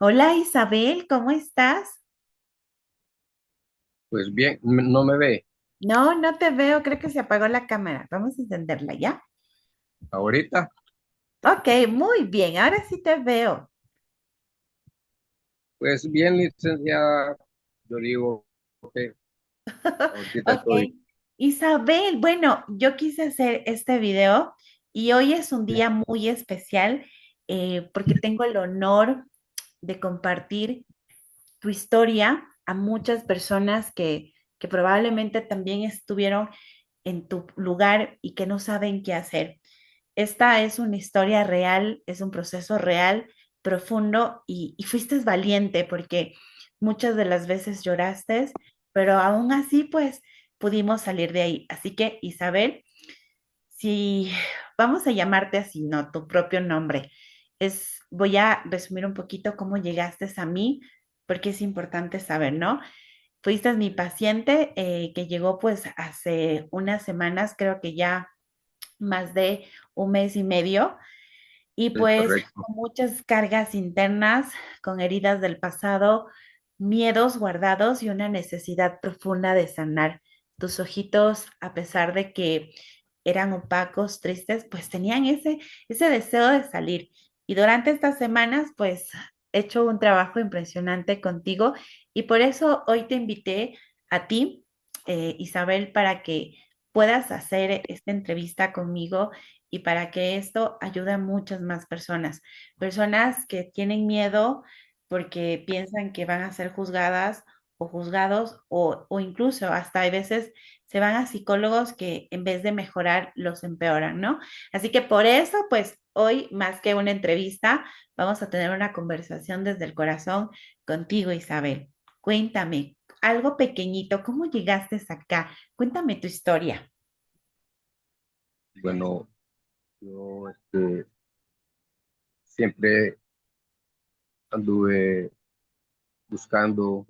Hola Isabel, ¿cómo estás? Pues bien, no me ve No, no te veo, creo que se apagó la cámara. Vamos a encenderla ya. ahorita. Ok, muy bien, ahora sí te veo. Pues bien, licenciada, yo digo que ahorita Ok, estoy. Isabel, bueno, yo quise hacer este video y hoy es un día muy especial porque tengo el honor de compartir tu historia a muchas personas que probablemente también estuvieron en tu lugar y que no saben qué hacer. Esta es una historia real, es un proceso real, profundo y fuiste valiente porque muchas de las veces lloraste, pero aún así pues pudimos salir de ahí. Así que Isabel, si vamos a llamarte así, no, tu propio nombre, voy a resumir un poquito cómo llegaste a mí porque es importante saber, ¿no? Fuiste mi paciente que llegó pues hace unas semanas, creo que ya más de un mes y medio, y Es pues correcto. con muchas cargas internas, con heridas del pasado, miedos guardados y una necesidad profunda de sanar. Tus ojitos, a pesar de que eran opacos, tristes, pues tenían ese deseo de salir. Y durante estas semanas, pues he hecho un trabajo impresionante contigo y por eso hoy te invité a ti, Isabel, para que puedas hacer esta entrevista conmigo y para que esto ayude a muchas más personas. Personas que tienen miedo porque piensan que van a ser juzgadas o juzgados o incluso hasta hay veces se van a psicólogos que en vez de mejorar los empeoran, ¿no? Así que por eso, pues hoy más que una entrevista, vamos a tener una conversación desde el corazón contigo, Isabel. Cuéntame, algo pequeñito, ¿cómo llegaste hasta acá? Cuéntame tu historia. Bueno, yo siempre anduve buscando,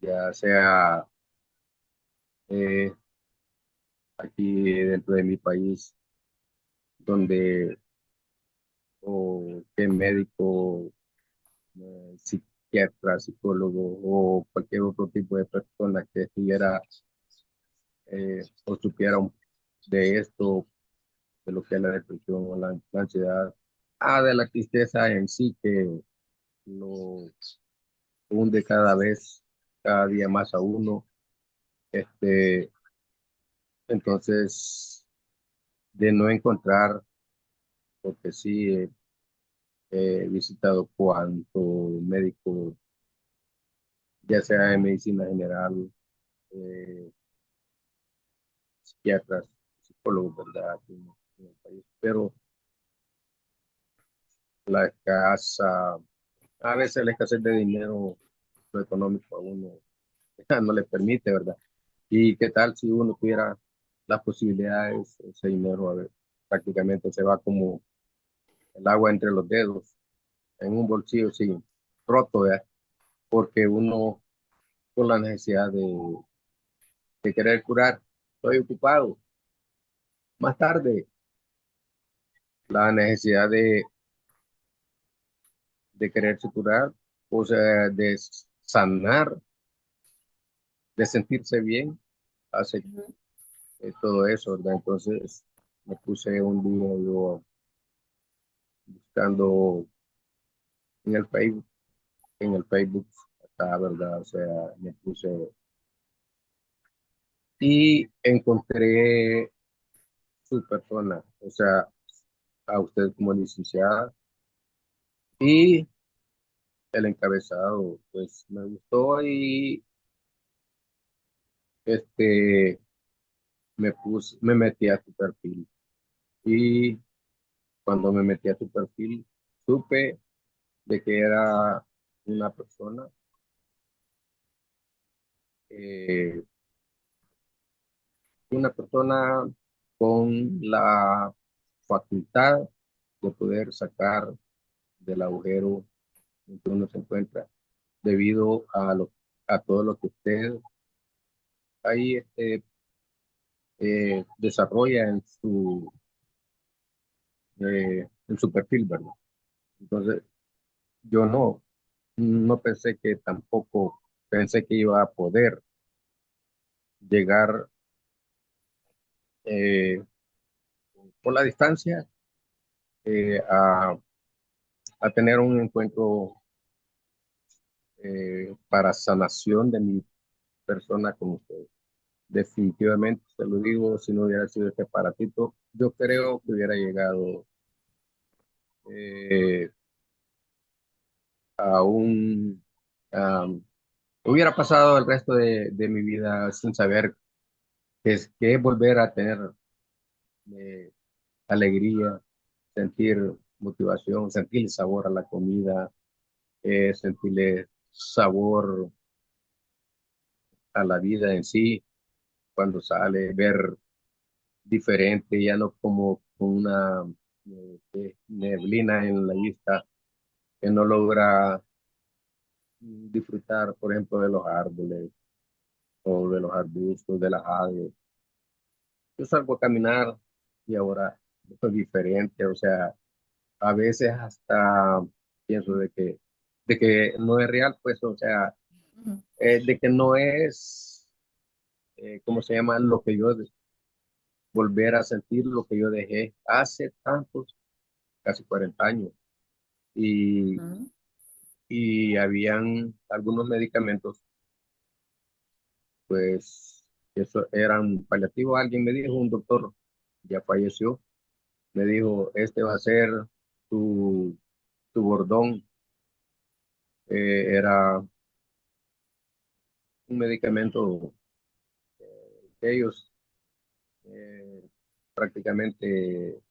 ya sea eh, aquí dentro de mi país, donde o qué médico, psiquiatra, psicólogo o cualquier otro tipo de persona que estuviera o supiera de esto, de lo que es la depresión o la ansiedad, de la tristeza en sí que lo hunde cada vez, cada día más a uno. Este, entonces, de no encontrar, porque sí he visitado cuanto médico, ya sea en medicina general, eh, psiquiatras, psicólogos, ¿verdad? Aquí en el país, pero la escasa, a veces la escasez de dinero, lo económico a uno no le permite, ¿verdad? ¿Y qué tal si uno tuviera las posibilidades, ese dinero, a ver, prácticamente se va como el agua entre los dedos, en un bolsillo sin roto, ¿verdad? Porque uno, con la necesidad de querer curar, estoy ocupado, más tarde, la necesidad de quererse curar, o sea, de sanar, de sentirse bien, hace todo eso, ¿verdad? Entonces, me puse un día yo buscando en el Facebook, acá, ¿verdad? O sea, me puse y encontré su persona, o sea, a usted como licenciada y el encabezado, pues me gustó y este, me metí a tu perfil y cuando me metí a tu perfil, supe de que era una persona, eh, una persona con la facultad de poder sacar del agujero en que uno se encuentra debido a todo lo que usted ahí desarrolla en su perfil, ¿verdad? Entonces, yo no. no pensé que tampoco, pensé que iba a poder llegar eh, por la distancia eh, a, a tener un encuentro para sanación de mi persona con usted. Definitivamente, se lo digo, si no hubiera sido este aparatito, yo creo que hubiera llegado eh, a un... a- hubiera pasado el resto de mi vida sin saber qué es volver a tener eh, alegría, sentir motivación, sentir sabor a la comida, sentirle sabor a la vida en sí, cuando sale, ver diferente, ya no como con una neblina en la vista, que no logra disfrutar, por ejemplo, de los árboles o de los arbustos, de las aves. Yo salgo a caminar y ahora esto es diferente, o sea, a veces hasta pienso de que no es real, pues, o sea, Ujú, de que no es, ¿cómo se llama? Lo que yo, volver a sentir lo que yo dejé hace tantos, casi 40 años. Y, ujú, y habían algunos medicamentos, pues, que eso eran paliativos. Alguien me dijo, un doctor, ya falleció, me dijo, este va a ser tu, tu bordón. Era un medicamento que ellos eh, prácticamente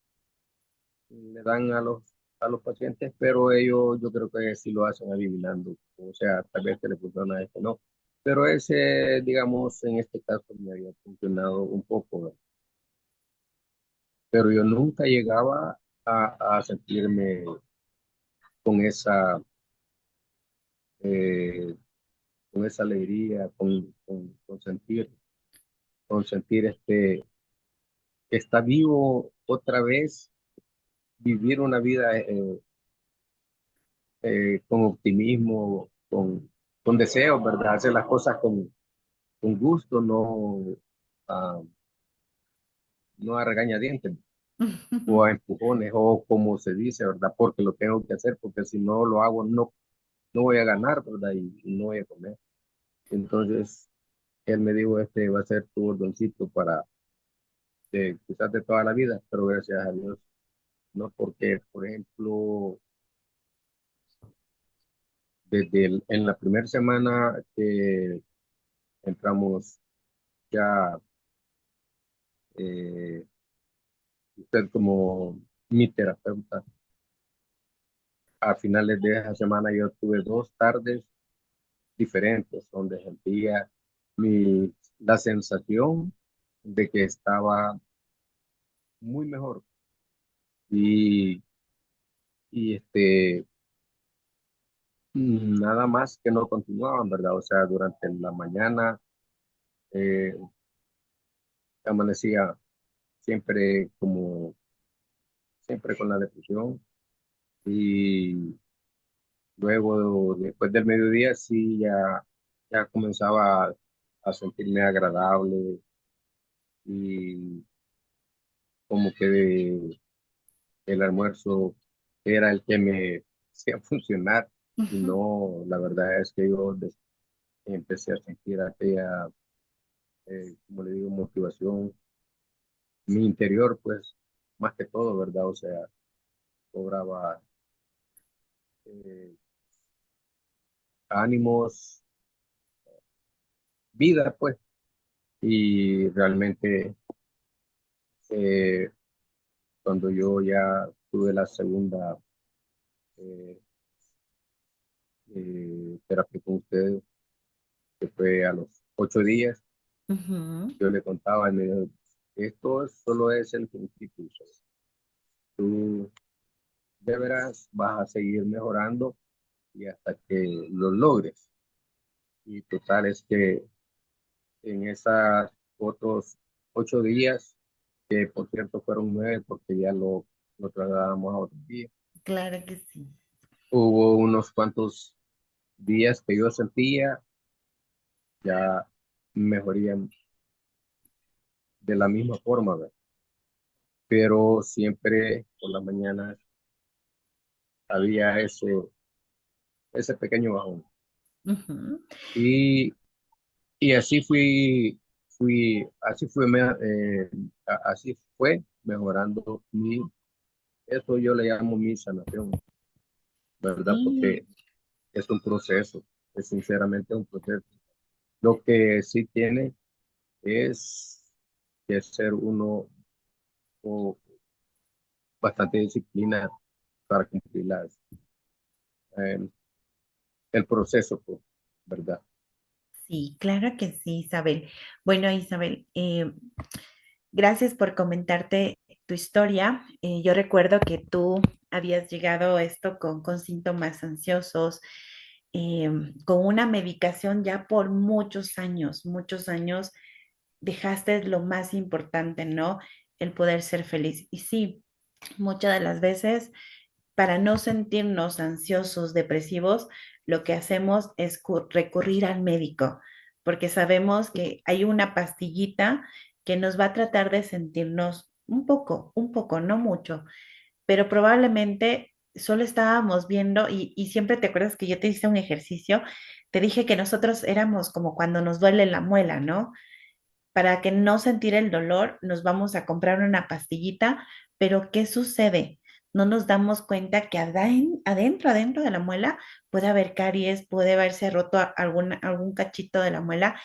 le dan a los pacientes, pero ellos yo creo que sí lo hacen adivinando, o sea, tal vez que le funciona a este, no. Pero ese, digamos, en este caso me había funcionado un poco, ¿verdad? Pero yo nunca llegaba a sentirme con eh, con esa alegría, con sentir que está vivo otra vez, vivir una vida con optimismo, con deseos, ¿verdad? Hacer las cosas con gusto, a, no a regañadientes o a empujones o como se dice, ¿verdad? Porque lo tengo que hacer, porque si no lo hago no voy a ganar, ¿verdad? Y no voy a comer. Entonces, él me dijo, este va a ser tu ordoncito para quizás de toda la vida, pero gracias a Dios, no, porque, por ejemplo, en la primera semana que entramos ya, eh, usted como mi terapeuta, a finales de esa semana yo tuve 2 tardes diferentes donde sentía la sensación de que estaba muy mejor y, nada más que no continuaban, ¿verdad? O sea, durante la mañana eh, amanecía siempre con la depresión y luego, después del mediodía, sí, ya comenzaba a sentirme agradable y como que el almuerzo era el que me hacía funcionar y ujú. no, la verdad es que yo empecé a sentir aquella, como le digo, motivación, mi interior, pues, más que todo, ¿verdad? O sea, cobraba eh, ánimos, vida, pues, y realmente eh, cuando yo ya tuve la segunda eh, terapia con ustedes, que fue a los 8 días, Ujú. yo le contaba y me dijo, esto solo es el principio, tú de veras vas a seguir mejorando y hasta que lo logres. Y total es que en esos otros 8 días, que por cierto fueron 9 porque ya lo trasladamos a otro día, Claro que sí. hubo unos cuantos días que yo sentía ya mejorían de la misma forma, ¿verdad? Pero siempre por las mañanas había ese pequeño bajón. Ujú. Y, y así fue mejorando eso yo le llamo mi sanación, ¿verdad? Sí, Porque es un proceso, es sinceramente un proceso. Lo que sí tiene es que ser uno o bastante disciplina para cumplir eh, el proceso, pues, ¿verdad? sí, claro que sí, Isabel. Bueno, Isabel, gracias por comentarte tu historia. Yo recuerdo que tú habías llegado a esto con síntomas ansiosos, eh, con una medicación ya por muchos años, dejaste lo más importante, ¿no? El poder ser feliz. Y sí, muchas de las veces, para no sentirnos ansiosos, depresivos, lo que hacemos es recurrir al médico, porque sabemos que hay una pastillita que nos va a tratar de sentirnos un poco, no mucho, pero probablemente solo estábamos viendo, y siempre te acuerdas que yo te hice un ejercicio, te dije que nosotros éramos como cuando nos duele la muela, ¿no? Para que no sentir el dolor, nos vamos a comprar una pastillita, pero ¿qué sucede? No nos damos cuenta que adentro de la muela puede haber caries, puede haberse roto algún cachito de la muela,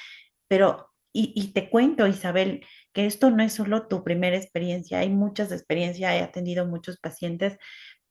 pero, y te cuento, Isabel, que esto no es solo tu primera experiencia, hay muchas experiencias, he atendido muchos pacientes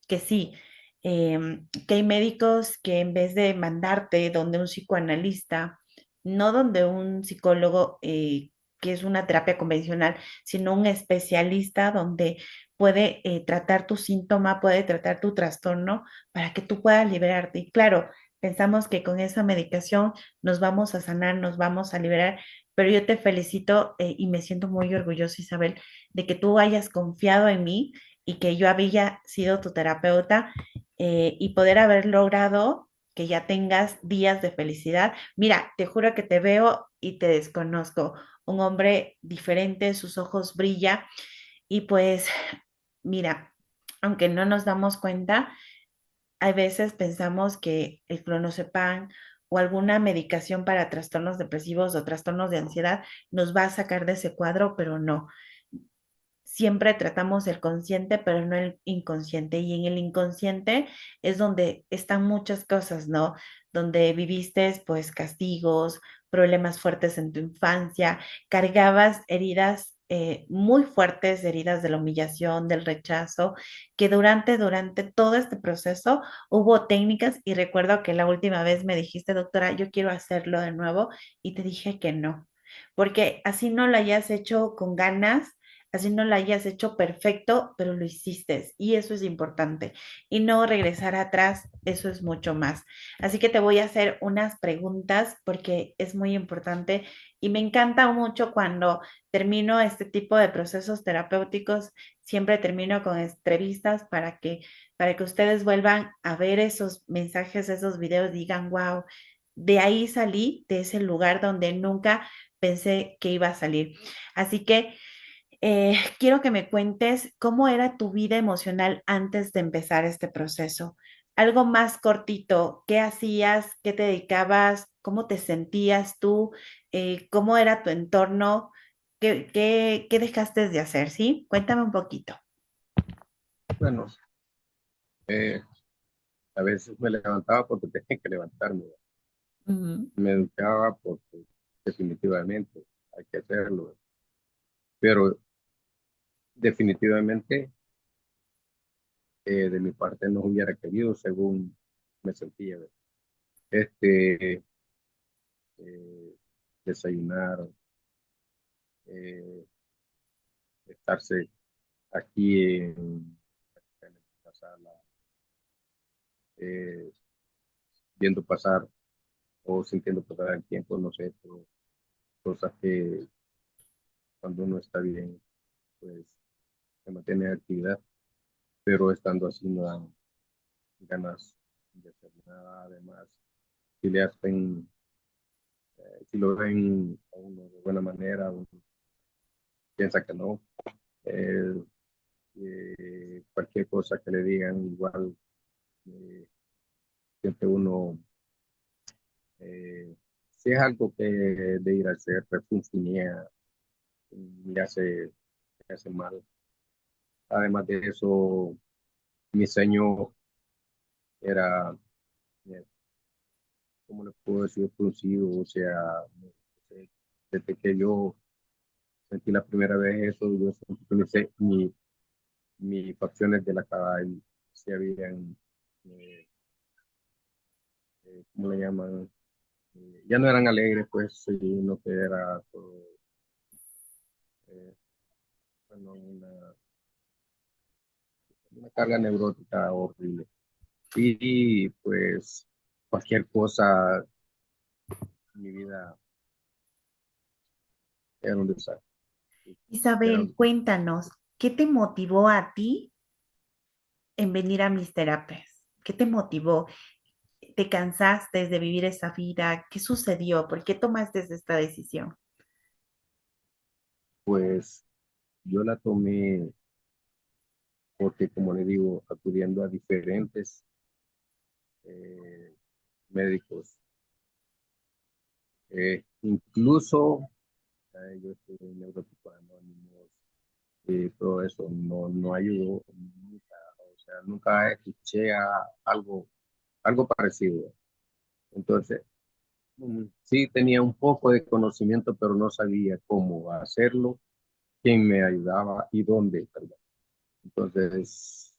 que sí, que hay médicos que en vez de mandarte donde un psicoanalista, no donde un psicólogo, que es una terapia convencional, sino un especialista donde puede tratar tu síntoma, puede tratar tu trastorno para que tú puedas liberarte. Y claro, pensamos que con esa medicación nos vamos a sanar, nos vamos a liberar, pero yo te felicito y me siento muy orgullosa, Isabel, de que tú hayas confiado en mí y que yo había sido tu terapeuta, y poder haber logrado que ya tengas días de felicidad. Mira, te juro que te veo y te desconozco. Un hombre diferente, sus ojos brillan y pues mira, aunque no nos damos cuenta, hay veces pensamos que el clonazepam o alguna medicación para trastornos depresivos o trastornos de ansiedad nos va a sacar de ese cuadro, pero no, siempre tratamos el consciente, pero no el inconsciente. Y en el inconsciente es donde están muchas cosas, ¿no? Donde viviste, pues, castigos, problemas fuertes en tu infancia, cargabas heridas. Muy fuertes, heridas de la humillación, del rechazo, que durante todo este proceso hubo técnicas y recuerdo que la última vez me dijiste, doctora, yo quiero hacerlo de nuevo y te dije que no, porque así no lo hayas hecho con ganas, así no la hayas hecho perfecto, pero lo hiciste y eso es importante. Y no regresar atrás, eso es mucho más. Así que te voy a hacer unas preguntas porque es muy importante y me encanta mucho cuando termino este tipo de procesos terapéuticos, siempre termino con entrevistas para que ustedes vuelvan a ver esos mensajes, esos videos, digan, wow, de ahí salí, de ese lugar donde nunca pensé que iba a salir. Así que quiero que me cuentes cómo era tu vida emocional antes de empezar este proceso. Algo más cortito, ¿qué hacías? ¿Qué te dedicabas? ¿Cómo te sentías tú? ¿Cómo era tu entorno? ¿Qué dejaste de hacer? ¿Sí? Cuéntame un poquito. Bueno, eh, a veces me levantaba porque tenía que levantarme. Ujú. Me educaba porque definitivamente hay que hacerlo. Pero definitivamente de mi parte no hubiera querido según me sentía. Este, eh, desayunar, eh, estarse aquí en esta sala, eh, viendo pasar o sintiendo pasar el tiempo, no sé, pero cosas que cuando uno está bien, pues se mantiene en actividad, pero estando así no dan ganas de hacer nada, además si le hacen, si lo ven a uno de buena manera, uno piensa que no. Eh, Cualquier cosa que le digan, igual eh, siempre uno, eh, si es algo que de ir a hacer, refunfuñea, le hace, le hace mal. Además de eso, mi diseño era, eh, ¿cómo le puedo decir? Fruncido, o sea, eh, desde que yo sentí la primera vez eso, yo sentí que mis facciones de la cara se habían, eh, ¿cómo le llaman? Ya no eran alegres, pues, sino que era todo, eh, bueno, una carga neurótica horrible. Pues cualquier cosa en mi vida era un desastre. Era Isabel, un- cuéntanos, ¿qué te motivó a ti en venir a mis terapias? ¿Qué te motivó? ¿Te cansaste de vivir esa vida? ¿Qué sucedió? ¿Por qué tomaste esta decisión? pues yo la tomé porque, como le digo, acudiendo a diferentes eh, médicos, incluso yo estuve en Neuróticos Anónimos y todo eso no ayudó nunca, o sea, nunca escuché algo parecido. Entonces, sí tenía un poco de conocimiento, pero no sabía cómo hacerlo, quién me ayudaba y dónde, ¿verdad? Entonces,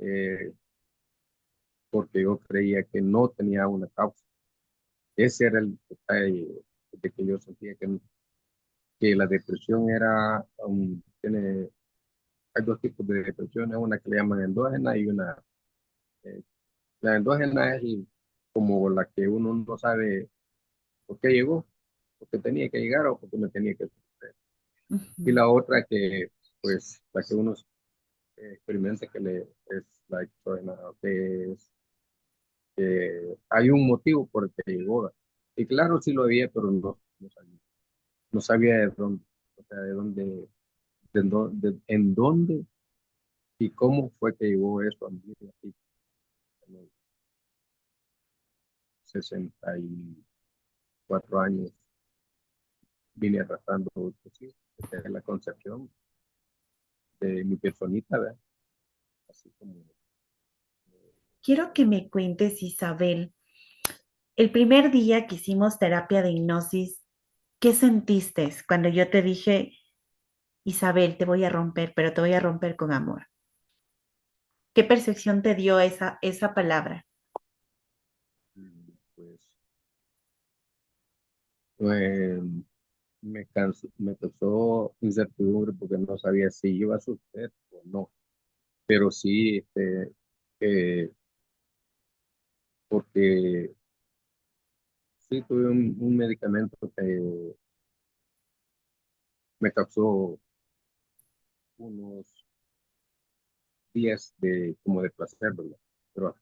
eh, porque yo creía que no tenía una causa. Ese era el detalle de que yo sentía que la depresión era, hay dos tipos de depresión, una que le llaman endógena y una, eh, la endógena es como la que uno no sabe por qué llegó, por qué tenía que llegar o por qué me tenía que suceder. Y Ujú. la otra que, pues, la que uno experimenta es la exógena, que es que hay un motivo por el que llegó. Y claro, sí lo había, pero no sabía de dónde, o sea, en dónde y cómo fue que llegó eso a mi vida. Y a los 64 años vine arrastrando, pues, sí, desde la concepción de mi personita, ¿verdad? Así como, Quiero que me cuentes, Isabel, el primer día que hicimos terapia de hipnosis, ¿qué sentiste cuando yo te dije, Isabel, te voy a romper, pero te voy a romper con amor? ¿Qué percepción te dio esa palabra? pues, eh, me causó incertidumbre porque no sabía si iba a suceder o no. Pero sí, eh, porque sí tuve un medicamento que me causó unos días como de placer, ¿verdad? Pero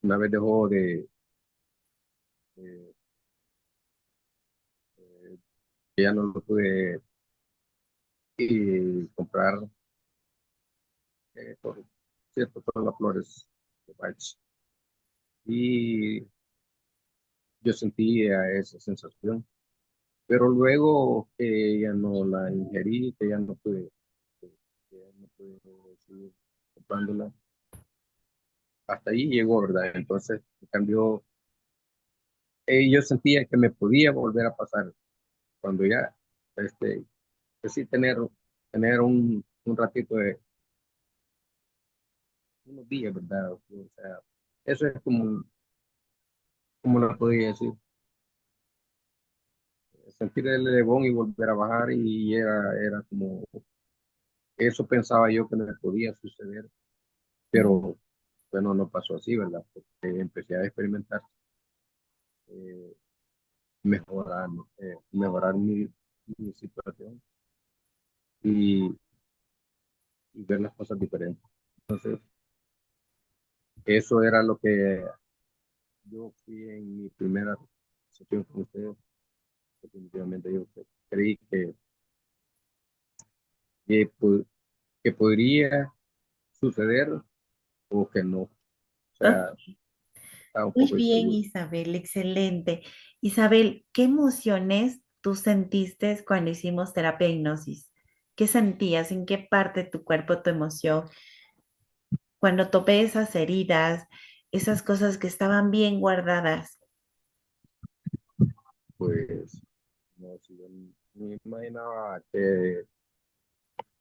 una vez dejó de- que ya no lo pude comprar, por cierto, todas las flores de Bach. Y yo sentía esa sensación, pero luego que ya no la ingerí, que ya no pude seguir comprándola, hasta ahí llegó, ¿verdad? Entonces, en cambio, yo sentía que me podía volver a pasar cuando ya, pues sí, tener un ratito de unos días, ¿verdad? O sea, eso es como lo podía decir, sentir el elevón y volver a bajar y era como, eso pensaba yo que me podía suceder, Mm. pero bueno, no pasó así, ¿verdad? Porque empecé a experimentar, eh, mejorar, mejorar mi situación y, y ver las cosas diferentes. Entonces, eso era lo que yo fui en mi primera sesión con ustedes, definitivamente yo creí que, po- que podría suceder o que no. O Ok. sea, estaba un Muy poco bien, inseguro. Isabel, excelente. Isabel, ¿qué emociones tú sentiste cuando hicimos terapia de hipnosis? ¿Qué sentías? ¿En qué parte de tu cuerpo tu emoción? Cuando topé esas heridas, esas cosas que estaban bien guardadas. Pues, no, si yo me imaginaba que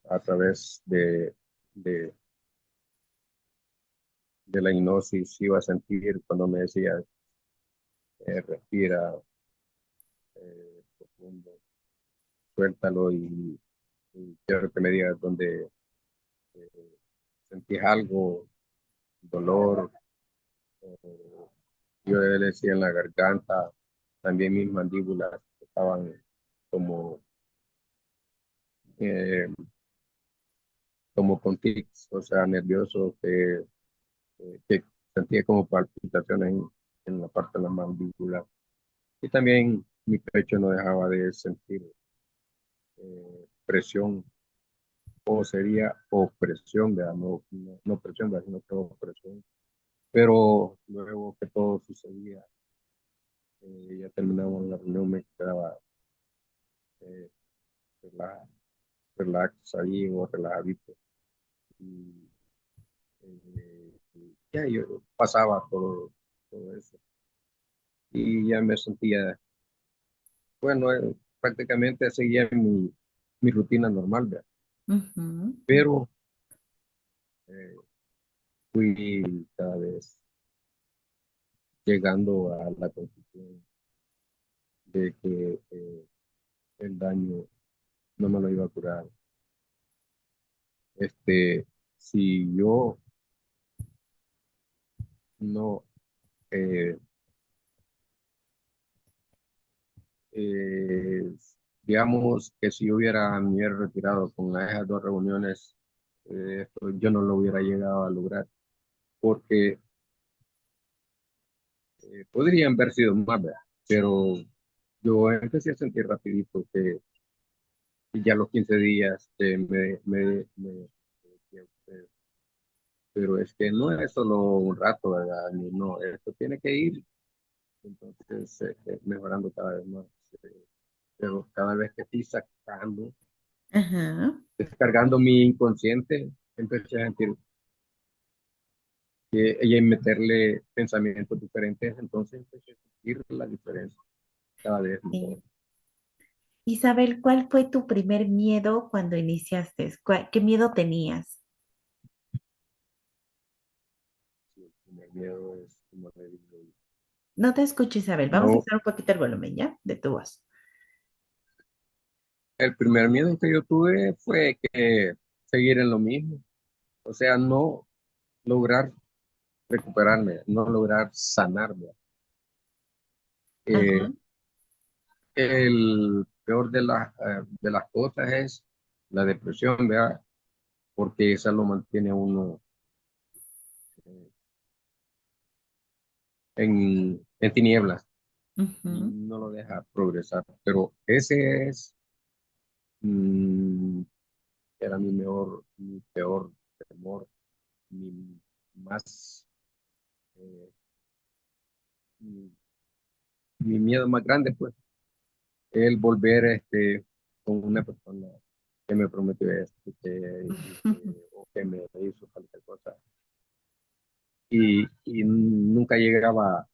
a través de, de la hipnosis iba a sentir cuando me decía, respira profundo, suéltalo y quiero que me digas dónde sentís algo, dolor, eh, yo le decía en la garganta, también mis mandíbulas estaban como, eh, como con tics, o sea, nervioso, que sentía como palpitaciones en la parte de la mandíbula. Y también mi pecho no dejaba de sentir presión, o sería opresión, ¿verdad? No presión, ¿verdad? Sino que opresión. Pero luego que todo sucedía, ya terminamos la reunión, me quedaba eh, relax, relax ahí o relajadito. Y ya yo pasaba todo eso. Y ya me sentía, bueno, prácticamente seguía mi rutina normal, ¿verdad? Ujú. Pero eh, fui cada vez llegando a la conclusión de que el daño no me lo iba a curar. Si yo no, eh, eh, digamos que si yo me hubiera retirado con esas dos reuniones, esto yo no lo hubiera llegado a lograr, porque podrían haber sido más, ¿verdad? Pero yo empecé a sentir rapidito que ya los 15 días decía usted, pero es que no es solo un rato, ¿verdad? No, esto tiene que ir, entonces mejorando cada vez más. eh, pero cada vez que estoy Ajá. descargando mi inconsciente, empecé a sentir que ella meterle pensamientos diferentes, entonces empecé a sentir la diferencia cada vez mejor. Sí. Isabel, ¿cuál fue tu primer miedo cuando iniciaste? ¿Qué miedo tenías? Sí, el primer miedo es, como le digo, No te escucho, Isabel. Vamos a no, hacer un poquito el volumen, ¿ya? De tu voz. el primer miedo que yo tuve fue que seguir en lo mismo, o sea, no lograr recuperarme, no lograr sanarme. Ajá. Eh, el peor de las cosas es la depresión, ¿verdad? Porque esa lo mantiene a uno eh, en tinieblas y Ujú. no lo deja progresar. Pero ese mm, era mi peor temor, mi más, eh, mi, mi miedo más grande, pues, el volver con una persona que me prometió esto, o que me hizo cualquier cosa. Y nunca llegaba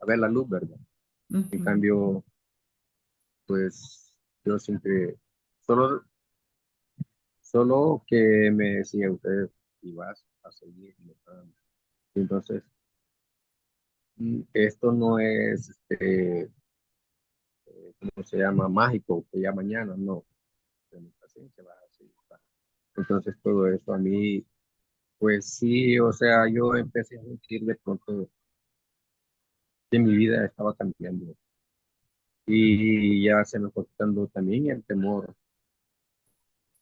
a ver la luz, ¿verdad? En Ujú. cambio, pues yo siempre, solo, solo que me decía usted, y vas a seguir mejorando. Entonces, esto no es, ¿cómo se llama? Mágico, que ya mañana, no. Mi paciencia va a seguir. Entonces, todo eso a mí, pues sí, o sea, yo empecé a sentir de pronto que mi vida estaba cambiando. Y ya se me fue quitando también el temor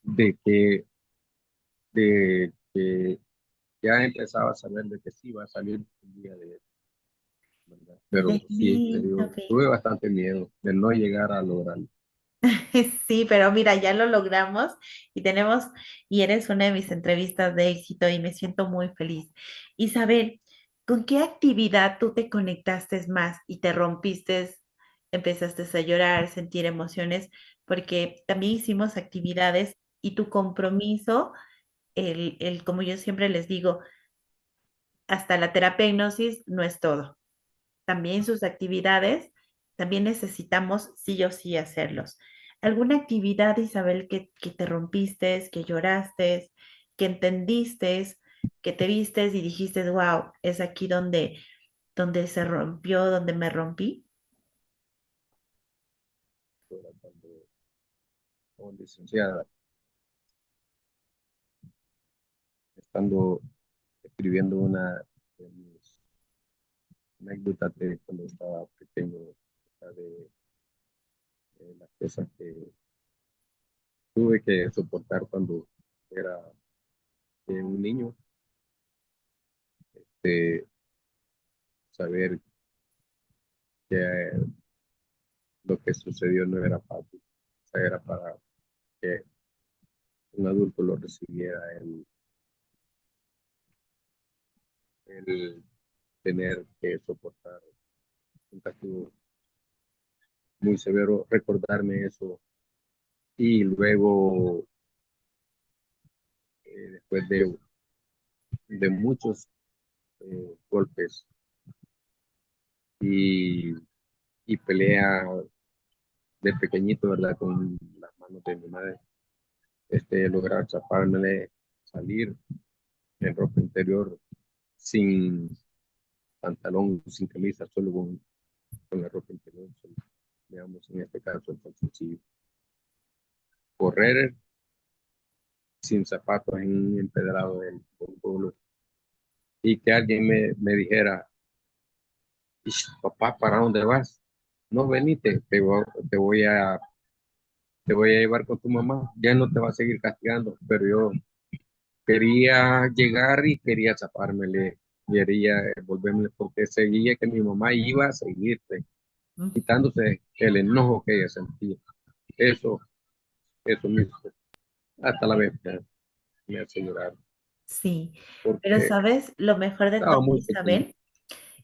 de que ya empezaba a saber de que sí iba a salir un día de eso. pero Qué sí, te lindo, digo, Vic. tuve bastante miedo de no llegar a lograrlo. Sí, pero mira, ya lo logramos y tenemos, y eres una de mis entrevistas de éxito y me siento muy feliz. Isabel, ¿con qué actividad tú te conectaste más y te rompiste, empezaste a llorar, sentir emociones? Porque también hicimos actividades y tu compromiso, como yo siempre les digo, hasta la terapia hipnosis no es todo. También sus actividades, también necesitamos sí o sí hacerlos. ¿Alguna actividad, Isabel, que te rompiste, que lloraste, que entendiste, que te vistes y dijiste, wow, es aquí donde se rompió, donde me rompí? Ahora, cuando, como licenciada, estando escribiendo una de mis anécdotas de cuando estaba pequeño, de las cosas que tuve que soportar cuando era un niño, de saber que lo que sucedió no era fácil, o sea, era para que un adulto lo recibiera, el tener que soportar un castigo muy severo, recordarme eso y luego, después de muchos golpes y, y pelea de pequeñito, ¿verdad? Con las manos de mi madre, lograr chaparme, salir en ropa interior sin pantalón, sin camisa, solo con la ropa interior, solo, digamos, en este caso, entonces sí, correr sin zapatos en un empedrado del pueblo y que alguien me dijera, "Ish, papá, ¿para dónde vas? No, venite, te voy a llevar con tu mamá, ya no te va a seguir castigando, pero yo quería llegar y quería zapármele, quería volverme, porque seguía que mi mamá iba a seguirte, Mm. quitándose el enojo que ella sentía. Eso, eso mismo, hasta la vez me hace llorar, Sí, pero porque sabes, lo mejor de estaba todo, muy pequeño. Isabel,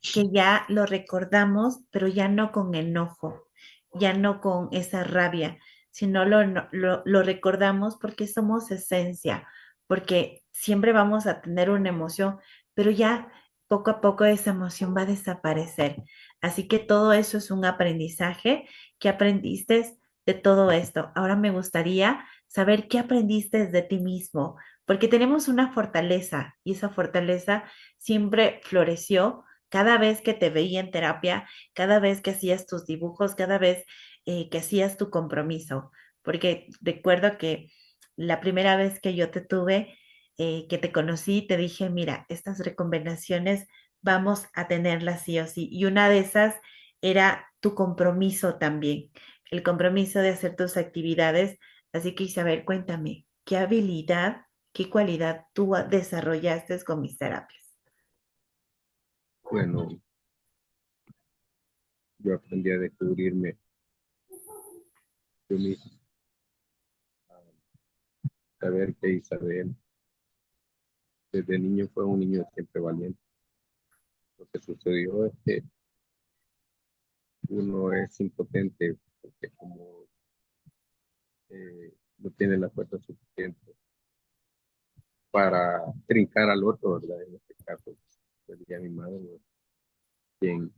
que ya lo recordamos, pero ya no con enojo, ya no con esa rabia, sino lo recordamos porque somos esencia, porque siempre vamos a tener una emoción, pero ya poco a poco esa emoción va a desaparecer. Así que todo eso es un aprendizaje que aprendiste de todo esto. Ahora me gustaría saber qué aprendiste de ti mismo, porque tenemos una fortaleza y esa fortaleza siempre floreció cada vez que te veía en terapia, cada vez que hacías tus dibujos, cada vez que hacías tu compromiso, porque recuerdo que la primera vez que yo te tuve, que te conocí, te dije, mira, estas recomendaciones vamos a tenerlas sí o sí. Y una de esas era tu compromiso también, el compromiso de hacer tus actividades. Así que Isabel, cuéntame, ¿qué habilidad, qué cualidad tú desarrollaste con mis terapias? Bueno, yo aprendí a descubrirme yo mismo, a saber que Isabel desde niño fue un niño siempre valiente. Lo que sucedió es que uno es impotente porque como no tiene la fuerza suficiente para trincar al otro, ¿verdad? En este caso, sería mi madre, ¿no? Quien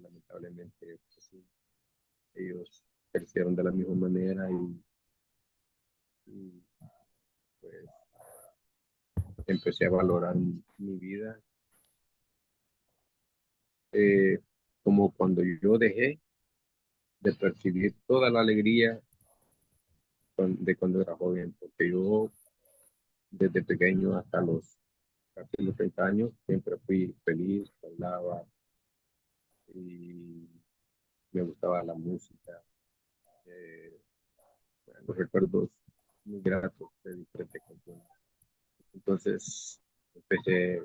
lamentablemente, pues, sí, ellos crecieron de la misma manera y, pues empecé a valorar mi vida, eh, como cuando yo dejé de percibir toda la alegría de cuando era joven, porque yo desde pequeño hasta casi los 30 años siempre fui feliz, bailaba y me gustaba la música, eh, los recuerdos muy gratos de diferentes canciones. Entonces empecé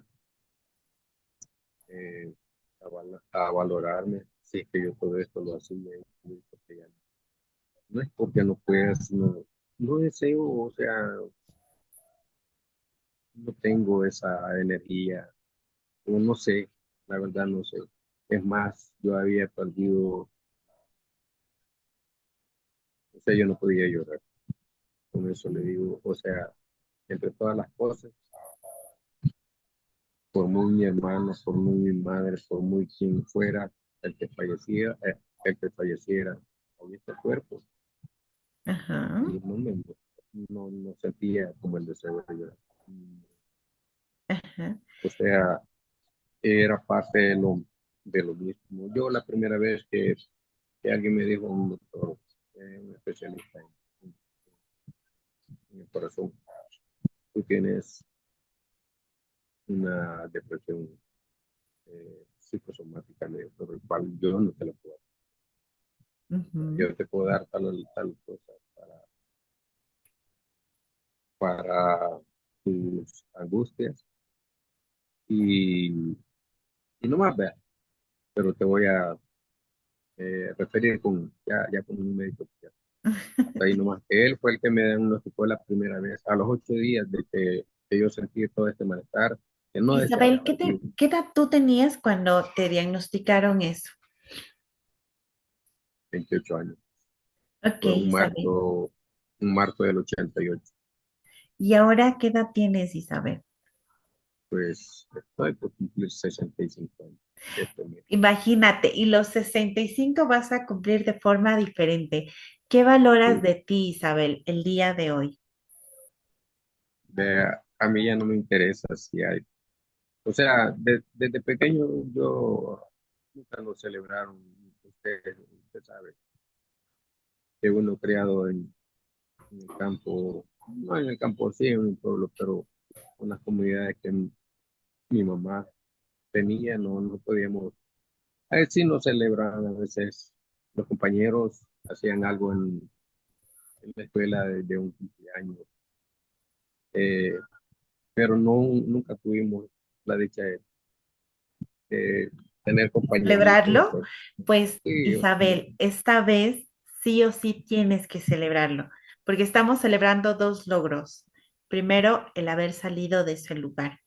a valorarme, si es que yo todo esto lo hacía, y porque ya no es porque no puedas, no, no deseo, o sea, no tengo esa energía, o no sé, la verdad no sé. Es más, yo había perdido, o sea, yo no podía llorar, con eso le digo, o sea, entre todas las cosas, por muy mi hermano, por muy mi madre, por muy quien fuera el que falleciera en este cuerpo, Ajá, y no sentía como el deseo de llorar. ajá. O sea, era parte de lo mismo. Yo la primera vez que alguien me dijo, un doctor, un especialista en el corazón, tú tienes una depresión psicosomática, por el cual yo no te la puedo dar. Ujú. Yo te puedo dar tal cosa para tus angustias y, y no más, vea, pero te voy a referir ya con un médico psiquiatra. Hasta ahí nomás. Él fue el que me diagnosticó la primera vez, a los 8 días de que yo sentí todo este malestar, que no deseaba Isabel, estar vivo, qué edad tú tenías cuando te diagnosticaron eso? 28 años. Ok, Fue Isabel. un marzo del 88. ¿Y ahora qué edad tienes, Isabel? Pues estoy por cumplir 65 años. Este mes. Imagínate, y los 65 vas a cumplir de forma diferente. ¿Qué valoras Sí. de ti, Isabel, el día de hoy? Vea, a mí ya no me interesa si hay. O sea, desde pequeño yo nunca lo celebraron. Usted sabe que uno criado en el campo, no en el campo, sí, en un pueblo, pero con las comunidades que mi mamá tenía, no podíamos. A veces sí nos celebraban, a veces los compañeros hacían algo en la escuela de un cumpleaños, eh, pero nunca tuvimos la dicha de tener compañeritos. ¿Celebrarlo? Pues, Sí, Isabel, esta vez sí o sí tienes que celebrarlo, porque estamos celebrando dos logros. Primero, el haber salido de ese lugar,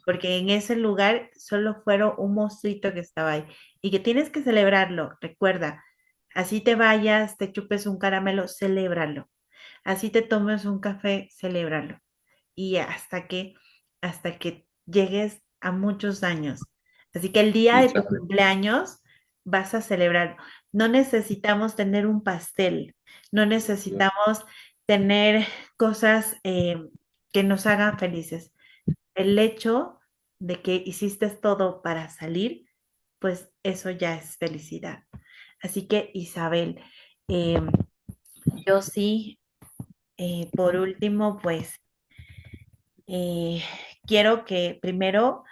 porque en ese lugar solo fueron un monstruito que estaba ahí y que tienes que celebrarlo. Recuerda, así te vayas, te chupes un caramelo, celébralo. Así te tomes un café, celébralo. Y hasta que llegues a muchos años. Así que el día y de tu sabe, cumpleaños vas a celebrar. No necesitamos tener un pastel, no yo, necesitamos tener cosas que nos hagan felices. El hecho de que hiciste todo para salir, pues eso ya es felicidad. Así que Isabel, eh, yo sí, por último, pues eh, quiero que primero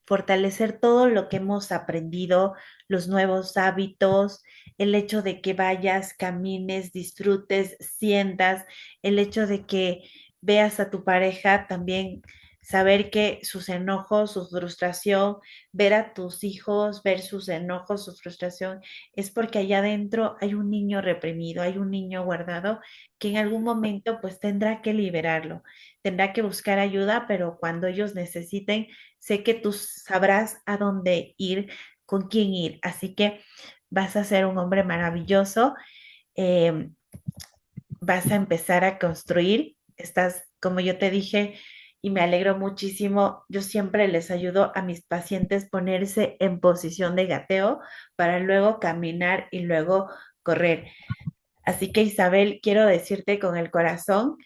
fortalecer todo lo que hemos aprendido, los nuevos hábitos, el hecho de que vayas, camines, disfrutes, sientas, el hecho de que veas a tu pareja también. Saber que sus enojos, su frustración, ver a tus hijos, ver sus enojos, su frustración, es porque allá adentro hay un niño reprimido, hay un niño guardado que en algún momento pues tendrá que liberarlo, tendrá que buscar ayuda, pero cuando ellos necesiten, sé que tú sabrás a dónde ir, con quién ir. Así que vas a ser un hombre maravilloso, eh, vas a empezar a construir. Estás, como yo te dije, y me alegro muchísimo, yo siempre les ayudo a mis pacientes ponerse en posición de gateo para luego caminar y luego correr. Así que Isabel, quiero decirte con el corazón,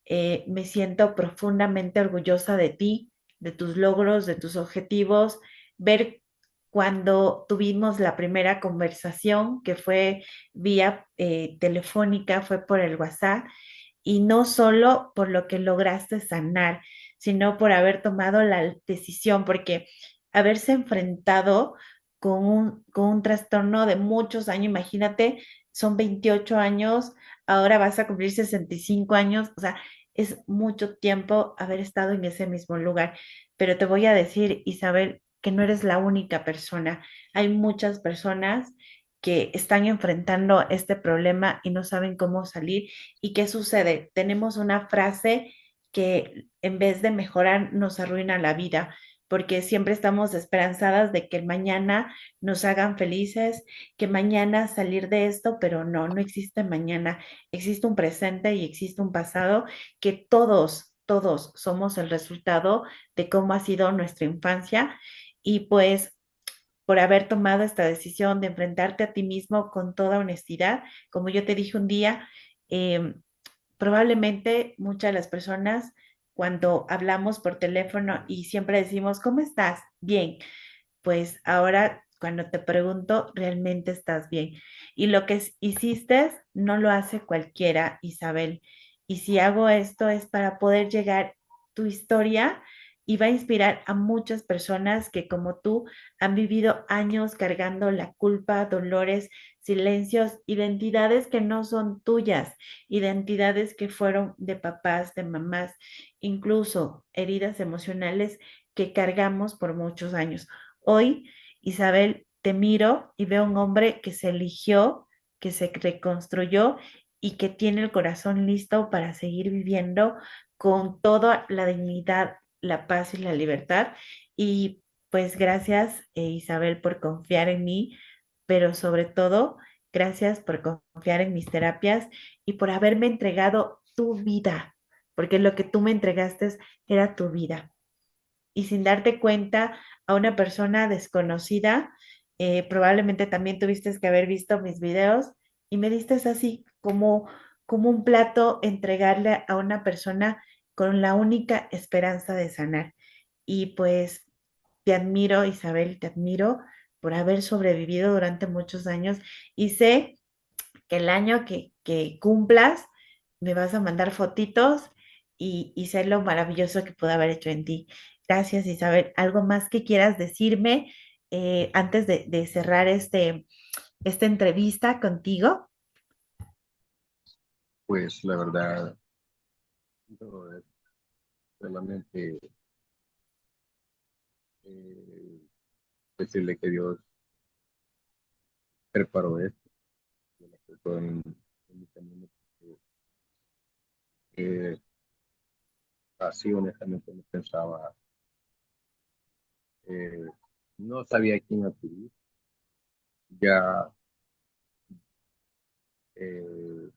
me siento profundamente orgullosa de ti, de tus logros, de tus objetivos, ver cuando tuvimos la primera conversación, que fue vía telefónica, fue por el WhatsApp, y no solo por lo que lograste sanar, sino por haber tomado la decisión, porque haberse enfrentado con un trastorno de muchos años, imagínate, son 28 años, ahora vas a cumplir 65 años, o sea, es mucho tiempo haber estado en ese mismo lugar. Pero te voy a decir, Isabel, que no eres la única persona. Hay muchas personas que están enfrentando este problema y no saben cómo salir. ¿Y qué sucede? Tenemos una frase que en vez de mejorar nos arruina la vida, porque siempre estamos esperanzadas de que el mañana nos hagan felices, que mañana salir de esto, pero no, no existe mañana, existe un presente y existe un pasado que todos somos el resultado de cómo ha sido nuestra infancia y pues por haber tomado esta decisión de enfrentarte a ti mismo con toda honestidad, como yo te dije un día, eh, probablemente muchas de las personas cuando hablamos por teléfono y siempre decimos, ¿cómo estás? Bien, pues ahora cuando te pregunto, realmente estás bien. Y lo que hiciste no lo hace cualquiera, Isabel. Y si hago esto es para poder llegar tu historia y va a inspirar a muchas personas que como tú han vivido años cargando la culpa, dolores, silencios, identidades que no son tuyas, identidades que fueron de papás, de mamás, incluso heridas emocionales que cargamos por muchos años. Hoy, Isabel, te miro y veo un hombre que se eligió, que se reconstruyó y que tiene el corazón listo para seguir viviendo con toda la dignidad, la paz y la libertad. Y pues gracias, Isabel, por confiar en mí, pero sobre todo, gracias por confiar en mis terapias y por haberme entregado tu vida, porque lo que tú me entregaste era tu vida y sin darte cuenta a una persona desconocida, probablemente también tuviste que haber visto mis videos y me diste así como un plato entregarle a una persona con la única esperanza de sanar. Y pues te admiro, Isabel, te admiro por haber sobrevivido durante muchos años y sé que el año que cumplas me vas a mandar fotitos y sé lo maravilloso que pude haber hecho en ti. Gracias, Isabel. ¿Algo más que quieras decirme antes de cerrar esta entrevista contigo? Pues la verdad, no, solamente eh, decirle que Dios preparó esto, que lo puso en mi camino, porque, así honestamente no pensaba, eh, no sabía a quién acudir, ya eh,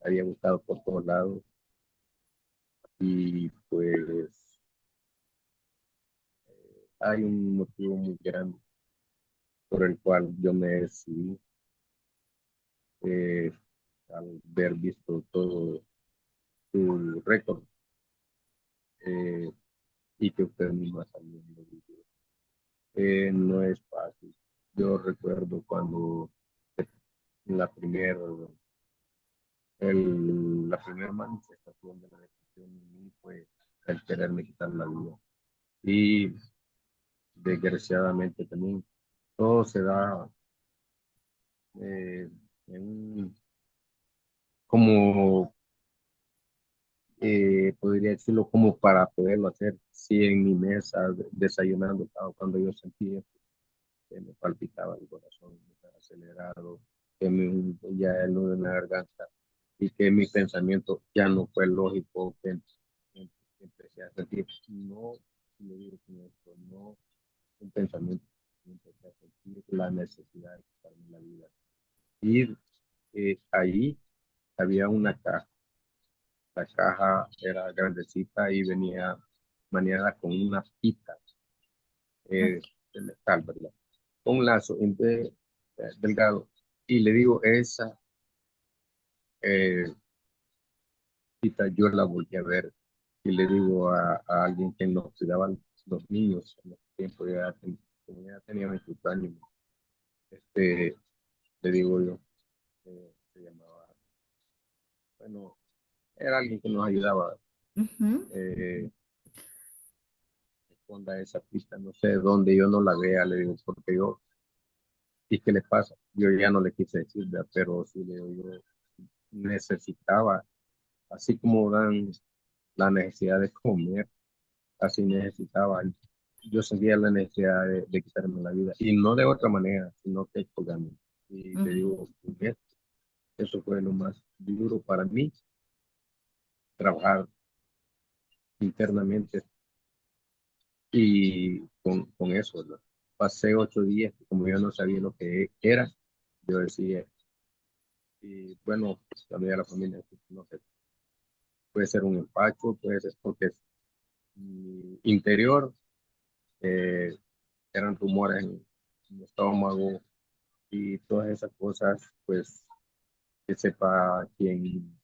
había buscado por todos lados y pues hay un motivo muy grande por el cual yo me decidí, eh, al ver visto todo su récord, eh, y que usted misma también lo vivió. No es fácil. Yo recuerdo cuando la primera la primera manifestación de la depresión en mí fue el quererme quitar la vida. Y desgraciadamente también todo se da, eh, en como, podría decirlo, como para poderlo hacer. Sí, en mi mesa, desayunando, cuando yo sentía que me palpitaba el corazón, me estaba acelerado, que me ya el nudo en la garganta y que mi pensamiento ya no fue lógico, que empecé a sentir, no, lo digo con esto, no un pensamiento, empecé a sentir la necesidad de quitarme la vida. Y ahí había una caja, la caja era grandecita y venía maniada con una pita, Ok. eh, de metal, ¿verdad? Un lazo delgado. Y le digo, esa eh, cita yo la volví a ver y le digo a alguien que nos cuidaba los niños en ese tiempo, como ya tenía 28 años, este, le digo yo, se llamaba, bueno, era alguien que nos ayudaba, Ujú. eh, esconda esa pista, no sé dónde yo no la vea, le digo, porque yo, ¿y qué le pasa? Yo ya no le quise decir, ¿verdad? Pero sí le digo, yo necesitaba, así como dan la necesidad de comer, así necesitaba. yo sentía la necesidad de quitarme la vida, y no de otra manera, sino que colgando. Y le Ujú, digo, eso fue lo más duro para mí, trabajar internamente y con eso, ¿no? Pasé 8 días, como yo no sabía lo que era, yo decía, y bueno, también a la familia, no sé, puede ser un empacho, puede ser porque mi interior, eh, eran rumores en mi estómago y todas esas cosas, pues que sepa quién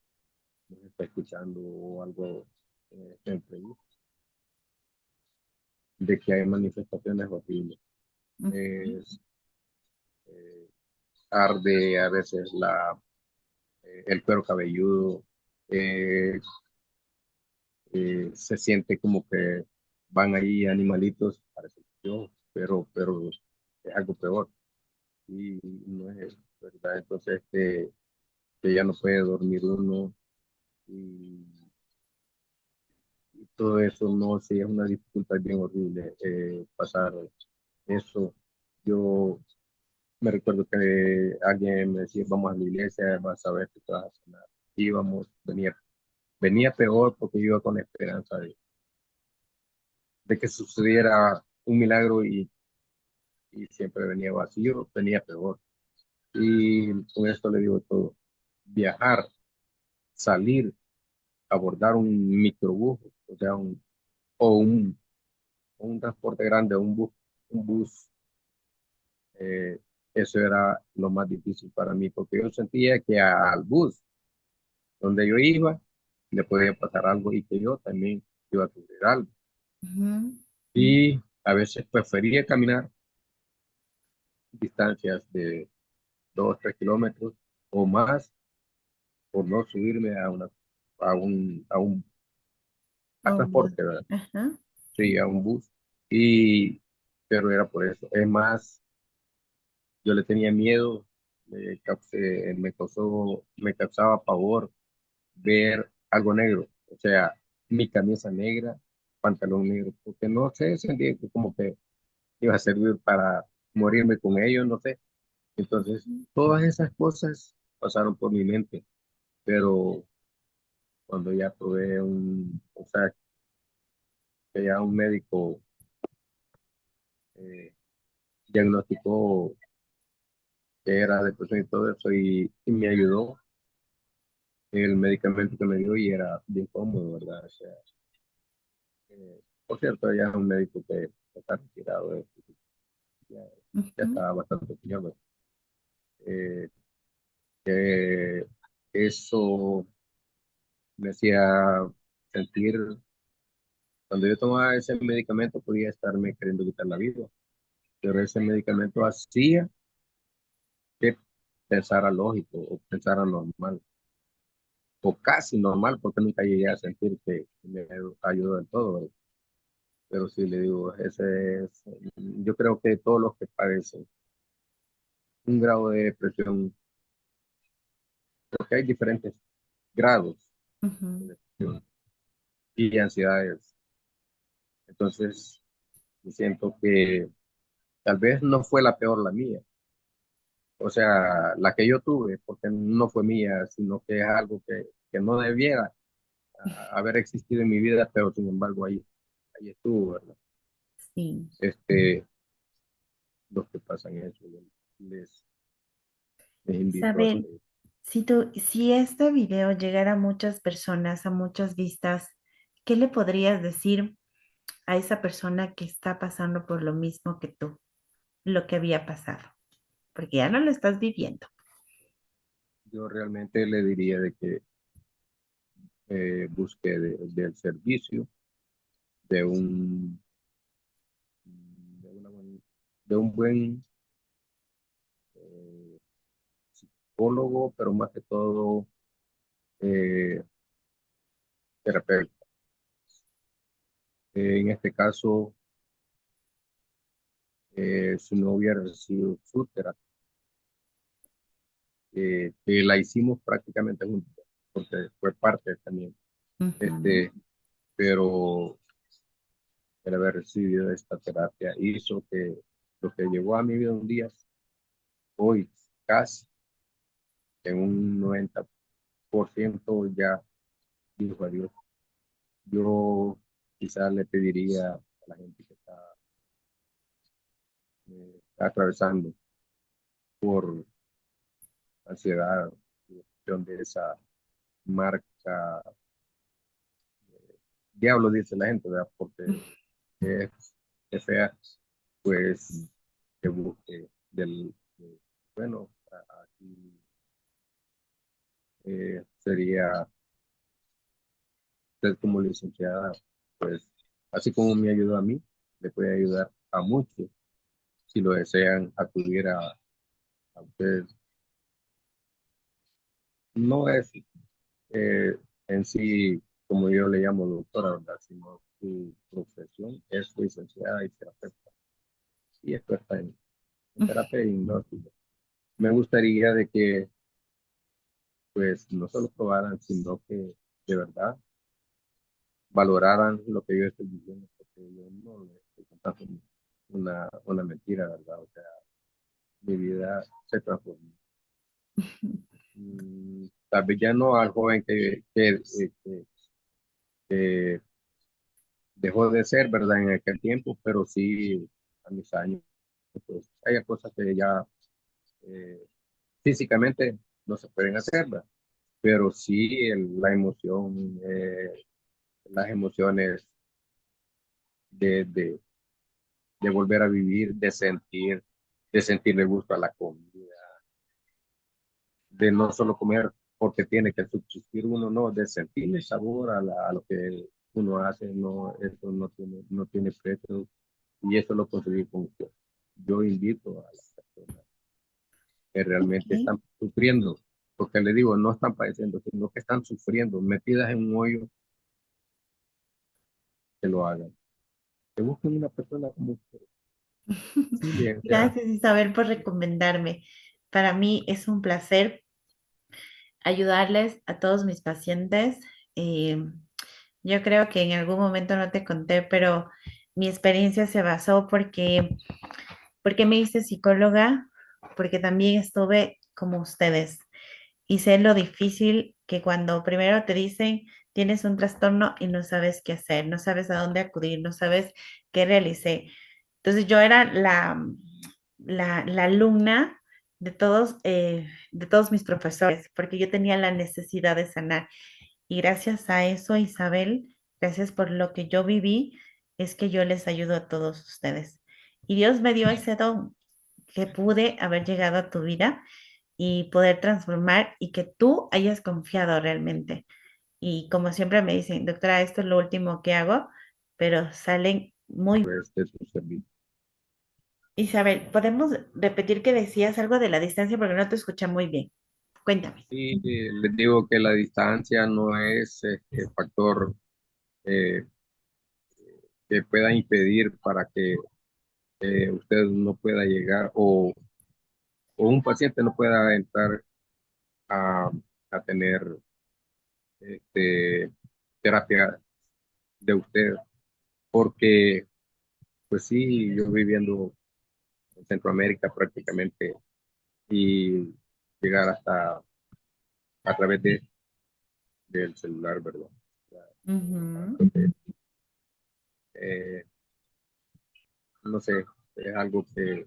nos está escuchando o algo, entrevista, de que hay manifestaciones horribles. ujú, Es, arde a veces el cuero cabelludo, eh, se siente como que van ahí animalitos, parece que yo, pero es algo peor y no es verdad. Entonces, que ya no puede dormir uno y, y todo eso, no, sí, es una dificultad bien horrible, pasar eso. Yo me recuerdo que alguien me decía, vamos a la iglesia, vas a ver que te vas a sanar. Íbamos, venía peor porque yo iba con la esperanza de que sucediera un milagro y siempre venía vacío, venía peor. Y con esto le digo todo, viajar, salir, abordar un microbús, o sea, o un, un transporte grande, un bus, eh, eso era lo más difícil para mí, porque yo sentía que al bus donde yo iba le podía pasar algo y que yo también iba a sufrir algo. ujú, Y a veces prefería caminar distancias de 2, 3 kilómetros o más por no subirme a un a oh, transporte, ¿verdad? ajá, Sí, a un bus. Y, pero era por eso. Es más, yo le tenía miedo, me causaba pavor ver algo negro. O sea, mi camisa negra, pantalón negro, porque no sé, sentía que como que iba a servir para morirme con ellos, no sé. Entonces, todas esas cosas pasaron por mi mente, pero cuando ya probé o sea, que ya un médico, eh, diagnosticó que era depresión y todo eso, y me ayudó el medicamento que me dio y era bien cómodo, ¿verdad? O sea, por cierto, ya es un médico que está retirado, ya, ya ujú. está bastante mayor, eh, que eso me hacía sentir, cuando yo tomaba ese medicamento podía estarme queriendo quitar la vida, pero ese medicamento hacía que pensara lógico o pensara normal o casi normal porque nunca llegué a sentir que me ayudó en todo, ¿verdad? Pero sí le digo, yo creo que todos los que padecen un grado de depresión, porque hay diferentes grados de Ujú, depresión y ansiedades. Entonces, yo siento que tal vez no fue la peor la mía, o sea, la que yo tuve, porque no fue mía, sino que es algo que no debiera, haber existido en mi vida, pero sin embargo ahí estuvo, ¿verdad? sí. Este, los que pasan eso, les, les invito a Isabel, que si este video llegara a muchas personas, a muchas vistas, ¿qué le podrías decir a esa persona que está pasando por lo mismo que tú, lo que había pasado? Porque ya no lo estás viviendo. yo realmente le diría de que, busque del servicio de de, una de un buen, eh, psicólogo, pero más que todo, eh, terapeuta. En este caso, si no hubiera recibido su terapia, que la hicimos prácticamente juntos, porque fue parte también. Ujú, Este, pero el haber recibido esta terapia hizo que lo que llegó a mi vida un día, hoy casi en un 90% ya dijo adiós. Yo quizás le pediría a la gente que está atravesando por ansiedad, de esa marca, diablo dice la gente, ¿verdad? Porque es, es fea, pues que busque bueno, aquí sería usted como licenciada, pues así como me ayudó a mí, le puede ayudar a muchos si lo desean acudir a usted. No es eh, en sí, como yo le llamo doctora, ¿verdad? Sino su profesión es licenciada y terapeuta y experta en terapia y hipnosis. Me gustaría de que pues no solo probaran, sino que de verdad valoraran lo que yo estoy diciendo, porque yo no le estoy contando una mentira, ¿verdad? O sea, mi vida se transformó. Tal vez ya no al joven que dejó de ser, ¿verdad? En aquel tiempo, pero sí a mis años, pues hay cosas que ya eh, físicamente no se pueden hacer, ¿verdad? Pero sí la emoción, las emociones de, de, de volver a vivir, de sentirle gusto a la comida, de no solo comer porque tiene que subsistir uno, no, de sentirle sabor a lo que uno hace, no, eso no tiene precio y eso lo conseguí con usted. Yo invito a las personas que Ok. realmente están sufriendo, porque le digo, no están padeciendo, sino que están sufriendo, metidas en un hoyo, que lo hagan. Que busquen una persona como usted. Sí, bien, ya. Gracias, Isabel, por recomendarme. Para mí es un placer ayudarles a todos mis pacientes. Eh, yo creo que en algún momento no te conté, pero mi experiencia se basó porque me hice psicóloga, porque también estuve como ustedes y sé lo difícil que cuando primero te dicen tienes un trastorno y no sabes qué hacer, no sabes a dónde acudir, no sabes qué realicé. Entonces yo era la alumna de todos mis profesores, porque yo tenía la necesidad de sanar. Y gracias a eso, Isabel, gracias por lo que yo viví, es que yo les ayudo a todos ustedes. Y Dios me dio ese don que pude haber llegado a tu vida y poder transformar y que tú hayas confiado realmente. Y como siempre me dicen, doctora, esto es lo último que hago, pero salen muy... Pues, de su servicio. Isabel, ¿podemos repetir que decías algo de la distancia porque no te escuché muy bien? Cuéntame. Y les digo que la distancia no es factor eh, que pueda impedir para que usted no pueda llegar o un paciente no pueda entrar a, a tener este, terapia de usted, porque pues sí, yo viviendo en Centroamérica prácticamente y llegar hasta a través del celular, ¿verdad? Ujú. Eh, no sé, es algo que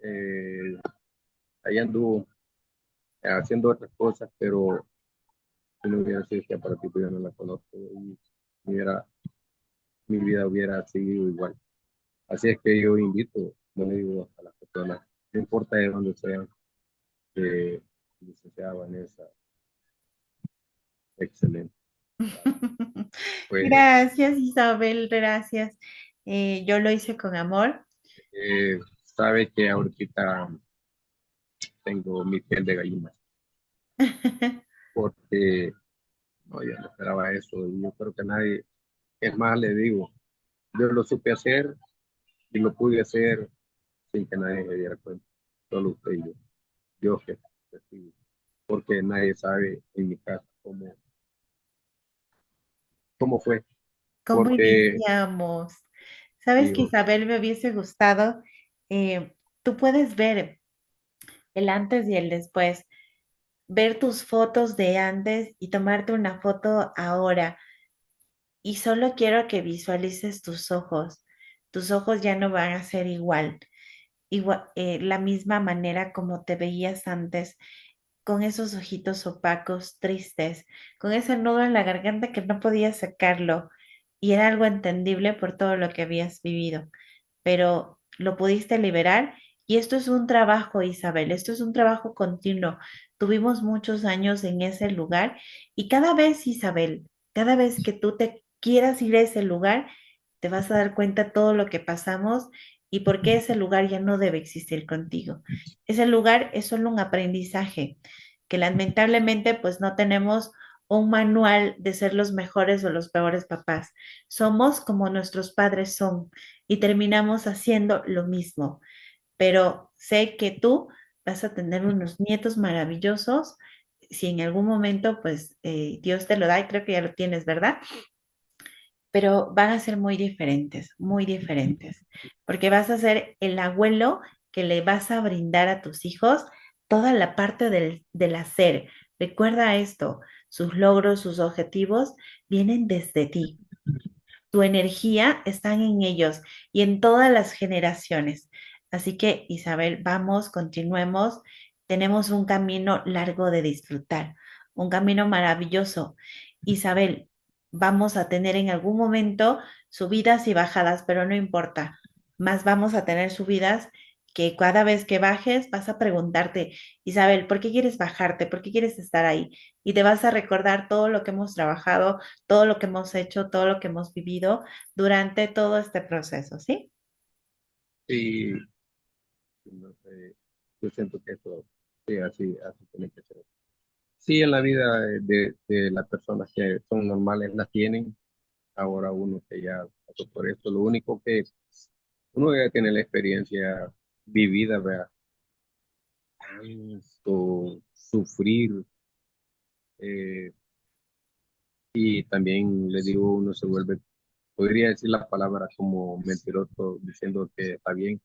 eh, ahí anduvo haciendo otras cosas, pero si no hubiera sido este aparatito, yo no la conozco y hubiera, mi vida hubiera seguido igual. Así es que yo invito, no le digo a las personas, no importa de dónde sean, que licenciada Vanessa, excelente. Pues Gracias, Isabel, gracias. Yo lo hice con amor. sabe que ahorita tengo mi piel de gallina, porque no, yo no esperaba eso y yo creo que nadie, es más, le digo, yo lo supe hacer y lo pude hacer sin que nadie se diera cuenta, solo usted y yo que testigo, porque nadie sabe en mi casa cómo fue. ¿Cómo porque iniciamos? Sabes que digo, Isabel me hubiese gustado, tú puedes ver el antes y el después, ver tus fotos de antes y tomarte una foto ahora. Y solo quiero que visualices tus ojos. Tus ojos ya no van a ser igual, la misma manera como te veías antes, con esos ojitos opacos, tristes, con ese nudo en la garganta que no podías sacarlo. Y era algo entendible por todo lo que habías vivido, pero lo pudiste liberar. Y esto es un trabajo, Isabel, esto es un trabajo continuo. Tuvimos muchos años en ese lugar y cada vez, Isabel, cada vez que tú te quieras ir a ese lugar, te vas a dar cuenta todo lo que pasamos y por qué ese lugar ya no debe existir contigo. Ese lugar es solo un aprendizaje que lamentablemente pues no tenemos un manual de ser los mejores o los peores papás. Somos como nuestros padres son y terminamos haciendo lo mismo. Pero sé que tú vas a tener unos nietos maravillosos. Si en algún momento, pues Dios te lo da, y creo que ya lo tienes, ¿verdad? Pero van a ser muy diferentes, porque vas a ser el abuelo que le vas a brindar a tus hijos toda la parte del hacer. Recuerda esto, sus logros, sus objetivos vienen desde ti. Tu energía está en ellos y en todas las generaciones. Así que, Isabel, vamos, continuemos. Tenemos un camino largo de disfrutar, un camino maravilloso. Isabel, vamos a tener en algún momento subidas y bajadas, pero no importa. Más vamos a tener subidas que cada vez que bajes vas a preguntarte, Isabel, ¿por qué quieres bajarte? ¿Por qué quieres estar ahí? Y te vas a recordar todo lo que hemos trabajado, todo lo que hemos hecho, todo lo que hemos vivido durante todo este proceso, ¿sí? sí, no sé, yo siento que eso, sí, así tiene que ser. Sí, en la vida de las personas que son normales las tienen, ahora uno que ya pasó por esto, lo único que uno ya tiene la experiencia vivida, ¿verdad? Tanto sufrir, eh, y también le digo, uno se vuelve, podría decir la palabra como mentiroso diciendo que está bien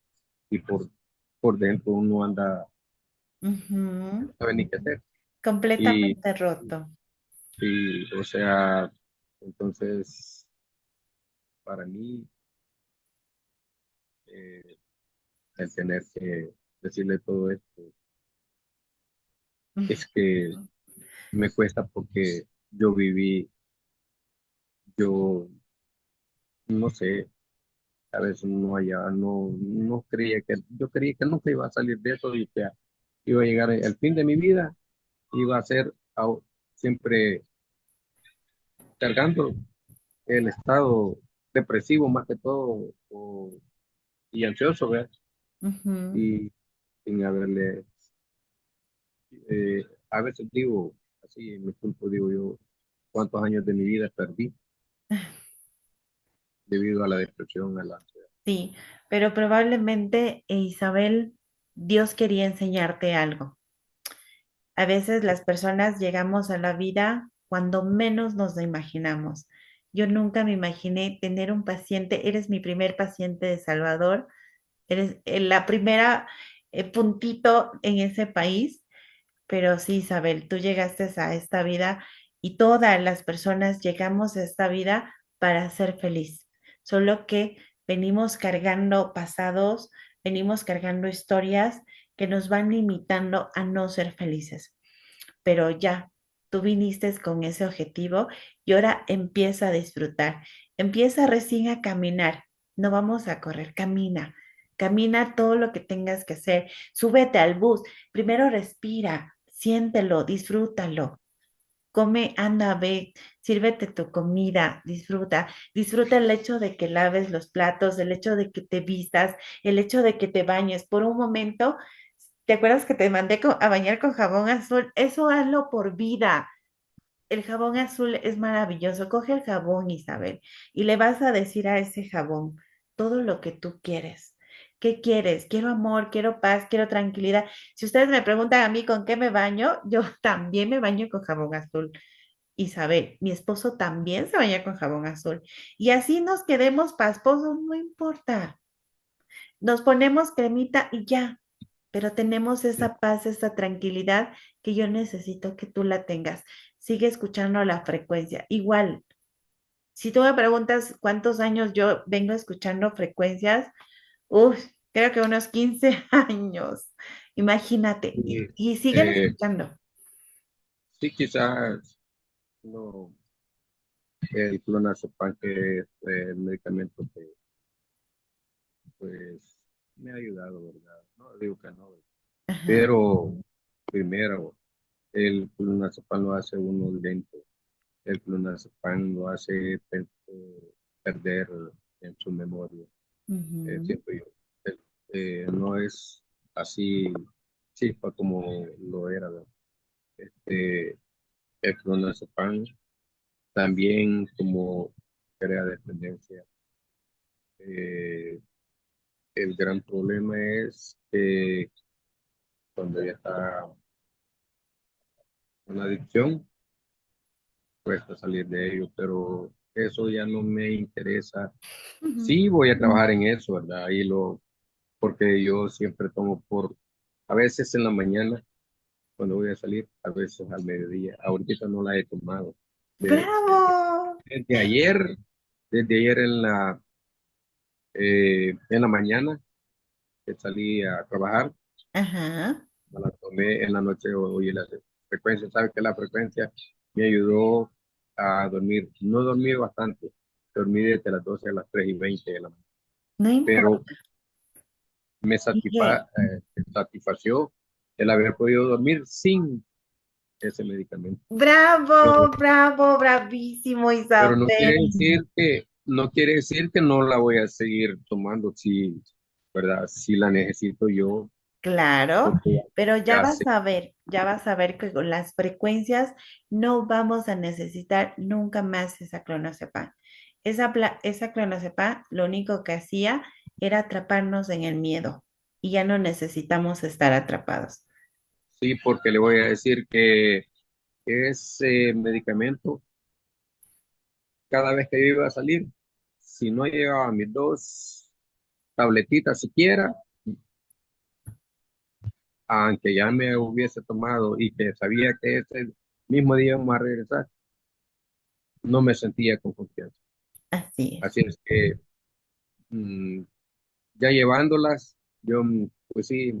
y por dentro uno anda, Ujú. no sabe ni qué hacer. Y, Completamente roto. y o sea, entonces, para mí, eh, el tener que decirle todo esto es que me cuesta porque yo viví, yo no sé, a veces no creía que, yo creía que nunca iba a salir de eso y que iba a llegar el fin de mi vida, iba a ser siempre cargando el estado depresivo más que todo y ansioso, ¿verdad? Ujú. Y sin haberle, a veces digo, así en mi punto digo yo, cuántos años de mi vida perdí debido a la depresión, a la ansiedad. Sí, pero probablemente, Isabel, Dios quería enseñarte algo. A veces las personas llegamos a la vida cuando menos nos lo imaginamos. Yo nunca me imaginé tener un paciente, eres mi primer paciente de Salvador, eres la primera puntito en ese país. Pero sí, Isabel, tú llegaste a esta vida y todas las personas llegamos a esta vida para ser feliz. Solo que venimos cargando pasados, venimos cargando historias que nos van limitando a no ser felices. Pero ya, tú viniste con ese objetivo y ahora empieza a disfrutar. Empieza recién a caminar. No vamos a correr, camina. Camina todo lo que tengas que hacer. Súbete al bus. Primero respira, siéntelo, disfrútalo. Come, anda, ve, sírvete tu comida, disfruta. Disfruta el hecho de que laves los platos, el hecho de que te vistas, el hecho de que te bañes. Por un momento, ¿te acuerdas que te mandé a bañar con jabón azul? Eso hazlo por vida. El jabón azul es maravilloso. Coge el jabón, Isabel, y le vas a decir a ese jabón todo lo que tú quieres. ¿Qué quieres? Quiero amor, quiero paz, quiero tranquilidad. Si ustedes me preguntan a mí con qué me baño, yo también me baño con jabón azul. Isabel, mi esposo también se baña con jabón azul. Y así nos quedemos pasposos, no importa. Nos ponemos cremita y ya, pero tenemos esa paz, esa tranquilidad que yo necesito que tú la tengas. Sigue escuchando la frecuencia. Igual, si tú me preguntas cuántos años yo vengo escuchando frecuencias, uff, creo que unos 15 años. Imagínate, Y, y siguen eh, escuchando. sí, quizás no, el clonazepam, que es el medicamento que pues me ha ayudado, ¿verdad? No digo que no, Ajá. pero primero, el clonazepam lo hace uno lento, el clonazepam lo hace perder en su memoria, Ujú, siento yo. No es así chispa como lo era, ¿verdad? Este, el clonazepam también como crea dependencia. Eh, el gran problema es que cuando ya está una adicción, cuesta salir de ello, pero eso ya no me interesa. ujú. Sí voy a trabajar en eso, ¿verdad? Porque yo siempre tomo a veces en la mañana, cuando voy a salir, a veces al mediodía. Ahorita no la he tomado. De- ¡Bravo! desde ayer, desde ayer en la mañana, que salí a trabajar, Ajá. me la tomé en la noche, oí la frecuencia. ¿Sabe que la frecuencia me ayudó a dormir? No dormí bastante, dormí desde las 12 a las 3:20 de la mañana, No pero importa. me Sigue. satisfació el haber podido dormir sin ese medicamento. Bravo, Pero, bravo, bravísimo, pero no quiere Isabel. decir que no la voy a seguir tomando si, ¿verdad? Si la necesito yo, Claro, porque pero ya sé. ya vas a ver que con las frecuencias no vamos a necesitar nunca más esa clonazepam. Esa clonazepam lo único que hacía era atraparnos en el miedo y ya no necesitamos estar atrapados. Sí, porque le voy a decir que ese medicamento, cada vez que yo iba a salir, si no llevaba mis dos tabletitas siquiera, aunque ya me hubiese tomado y que sabía que ese mismo día íbamos a regresar, no me sentía con confianza. Así es. Así es que mm, ya llevándolas, yo pues sí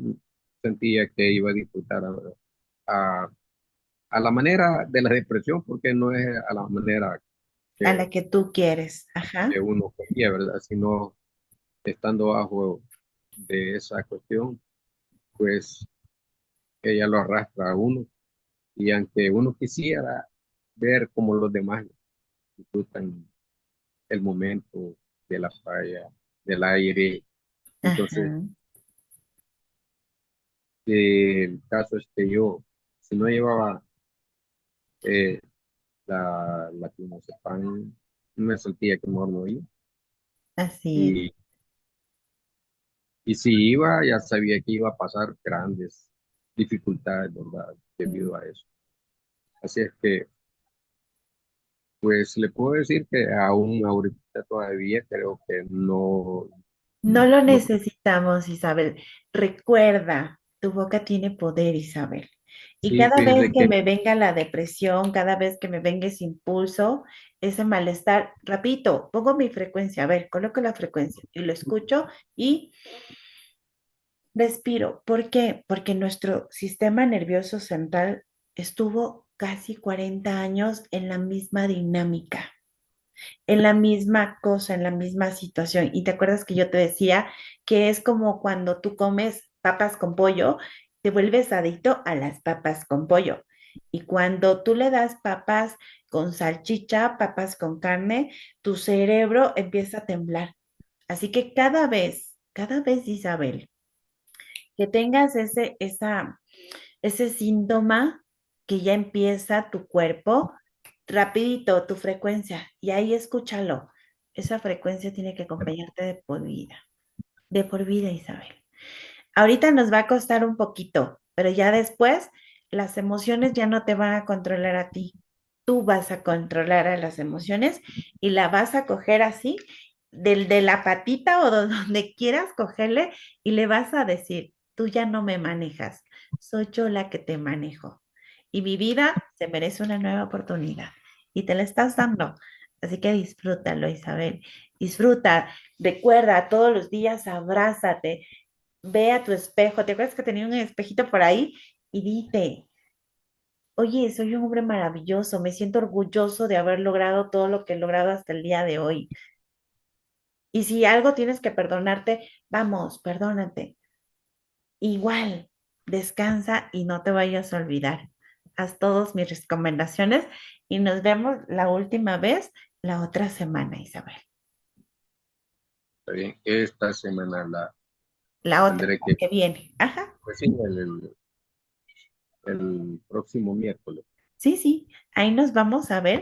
sentía que iba a disfrutar a, a la manera de la depresión, porque no es a la manera A que, la que tú quieres. que Ajá. uno quería, ¿verdad? Sino estando bajo de esa cuestión, pues ella lo arrastra a uno. Y aunque uno quisiera ver cómo los demás disfrutan el momento de la playa, del aire, entonces Ajá. el caso es que yo, si no llevaba eh, la clonazepam, me sentía que mejor no iba. Así es. Y, y si iba, ya sabía que iba a pasar grandes dificultades, ¿verdad? Debido a eso. Así es que, pues le puedo decir que aún ahorita todavía creo que no, No lo no, necesitamos, Isabel. Recuerda, tu boca tiene poder, Isabel. Y sí, cada vez fíjese que que me venga la depresión, cada vez que me venga ese impulso, ese malestar, repito, pongo mi frecuencia, a ver, coloco la frecuencia y lo escucho y respiro. ¿Por qué? Porque nuestro sistema nervioso central estuvo casi 40 años en la misma dinámica, en la misma cosa, en la misma situación. Y te acuerdas que yo te decía que es como cuando tú comes papas con pollo, te vuelves adicto a las papas con pollo. Y cuando tú le das papas con salchicha, papas con carne, tu cerebro empieza a temblar. Así que cada vez, Isabel, que tengas ese síntoma que ya empieza tu cuerpo, rapidito tu frecuencia y ahí escúchalo. Esa frecuencia tiene que acompañarte de por vida, Isabel. Ahorita nos va a costar un poquito, pero ya después las emociones ya no te van a controlar a ti. tú vas a controlar a las emociones y la vas a coger así, del de la patita o de donde quieras cogerle y le vas a decir, tú ya no me manejas, soy yo la que te manejo. Y mi vida se merece una nueva oportunidad y te la estás dando. Así que disfrútalo, Isabel. Disfruta, recuerda, todos los días abrázate, ve a tu espejo. ¿Te acuerdas que tenía un espejito por ahí? Y dite, oye, soy un hombre maravilloso, me siento orgulloso de haber logrado todo lo que he logrado hasta el día de hoy. Y si algo tienes que perdonarte, vamos, perdónate. Igual, descansa y no te vayas a olvidar. Haz todas mis recomendaciones y nos vemos la última vez la otra semana, Isabel. Está bien, esta semana la La otra, tendré la que viene. Ajá. pues sí, el próximo miércoles. Sí, sí, ahí nos vamos a ver.